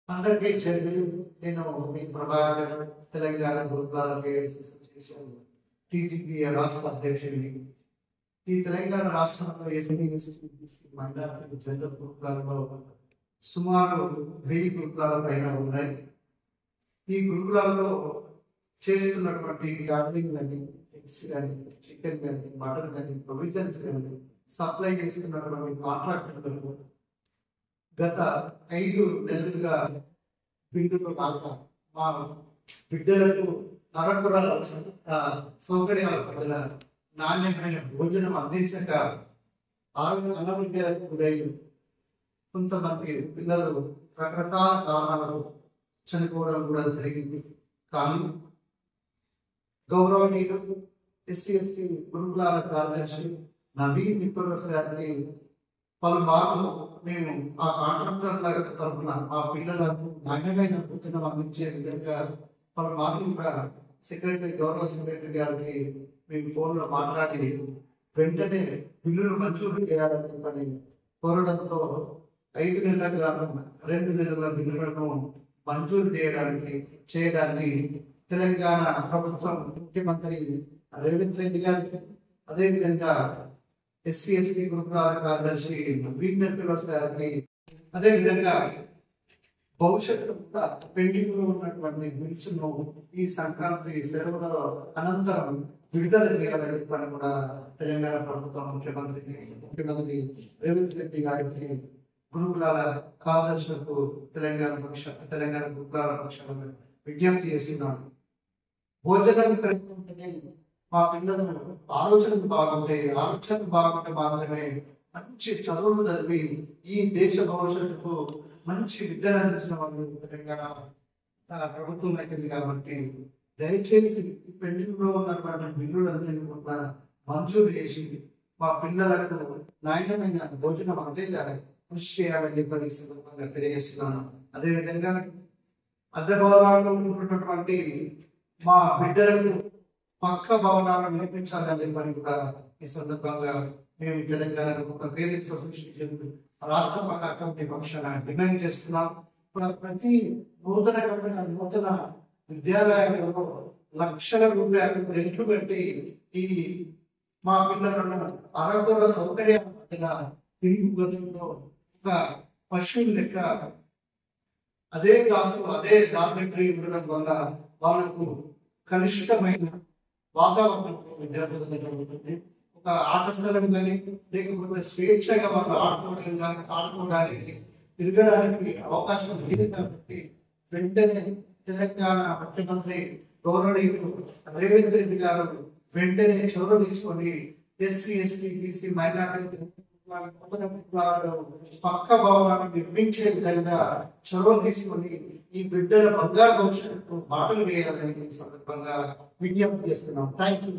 అందరికీ చెల్లి నేను మీ ప్రభాకర్ తెలంగాణ గురుకులాల గైడ్స్ అసోసియేషన్ టీజీపీ రాష్ట్ర అధ్యక్షుడిని. ఈ తెలంగాణ రాష్ట్రంలో మైనారిటీ జనరల్ గురుకులాలలో సుమారు 1000 గురుకులాల పైన ఉన్నాయి. ఈ గురుకులాల్లో చేస్తున్నటువంటి క్యాటరింగ్ కానీ, ఎగ్స్ కానీ, చికెన్ కానీ, మటన్ కానీ, ప్రొవిజన్స్ కానీ సప్లై చేస్తున్నటువంటి కాంట్రాక్టర్లు గత 5 నెలలుగా బిల్లులు కాక మా బిడ్డలకు తరతర సౌకర్యాల పట్ల నాణ్యమైన భోజనం అందించక అనారోగ్యాలకు గురై కొంతమంది పిల్లలు రకరకాల కారణాలకు చనిపోవడం కూడా జరిగింది. కానీ గౌరవనీయులు ఎస్సీ గురుకులాల కార్యదర్శి నవీన్ నికోలస్ గారికి పలుమార్లు మేము ఆ కాంట్రాక్టర్ల తరఫున ఆ పిల్లలకు నాణ్యమైన భోజనం అందించే విధంగా పలుమార్లు కూడా గౌరవ సెక్రటరీ గారికి మేము ఫోన్లో మాట్లాడి వెంటనే బిల్లులు మంజూరు చేయాలని పని కోరడంతో 5 నెలలకు గాను 2 నెలల బిల్లులను మంజూరు చేయడాన్ని తెలంగాణ ప్రభుత్వం ముఖ్యమంత్రి రేవంత్ రెడ్డి గారికి, అదేవిధంగా ఎస్సీ గురుకులాల కార్యదర్శి నవీన్ నికోలస్ గారికి, అదేవిధంగా భవిష్యత్తులో కూడా పెండింగ్ లో ఉన్నటువంటి బిల్స్ ను ఈ సంక్రాంతి సెలవుల అనంతరం విడుదల చేయాలని పని కూడా తెలంగాణ ప్రభుత్వం ముఖ్యమంత్రి రేవంత్ రెడ్డి గారికి గురుకులాల కార్యదర్శులకు తెలంగాణ గురుకులాల పక్షాలను విజ్ఞప్తి చేస్తున్నాను. భోజనం పెరుగుతుంటే మా పిల్లలు ఆలోచనలు బాగుంటే మాత్రమే మంచి చదువులు చదివి ఈ దేశ భవిష్యత్తుకు మంచి విద్యను అందించిన వాళ్ళు తెలంగాణ ప్రభుత్వం అయిపోయింది. కాబట్టి దయచేసి పెండింగ్ లో ఉన్నటువంటి బిల్లులన్నీ కూడా మంజూరు చేసి మా పిల్లలకు నాణ్యమైన భోజనం అందించాలని కృషి చేయాలని చెప్పి సందర్భంగా తెలియజేస్తున్నాను. అదేవిధంగా అద్దె భవనాల్లో ఉంటున్నటువంటి మా బిడ్డలకు పక్క భవనాలను నిర్మించాలని చెప్పని కూడా ఈ సందర్భంగా మేము తెలంగాణ పేరెంట్స్ అసోసియేషన్ రాష్ట్ర కమిటీ పక్షాన డిమాండ్ చేస్తున్నాం. ప్రతి నూతన విద్యాలయాలలో లక్షల రూపాయలు రెంట్లు పెట్టి ఈ మా పిల్లలను అరకొర సౌకర్యాల మధ్య తిరిగి గదుల్లో ఒక పశువుల లెక్క అదే క్లాసు అదే డార్మెటరీ ఉండడం వల్ల వాళ్ళకు కలుషితమైన వాతావరణం విద్యార్థులు జరుగుతుంది. ఒక ఆట స్థలం కానీ లేకపోతే స్వేచ్ఛగా వాళ్ళు ఆడుకోవడానికి తిరగడానికి అవకాశం లేదు. కాబట్టి వెంటనే తెలంగాణ ముఖ్యమంత్రి గౌరవనీయులు రేవంత్ రెడ్డి గారు వెంటనే చొరవ తీసుకొని ఎస్సీ బీసీ మైనారిటీ పక్క భవనాన్ని నిర్మించే విధంగా చొరవ తీసుకొని ఈ బిడ్డల బంగారు భవిష్యత్తు బాటలు వేయాలని సందర్భంగా విజ్ఞప్తి చేస్తున్నాం. Thank you.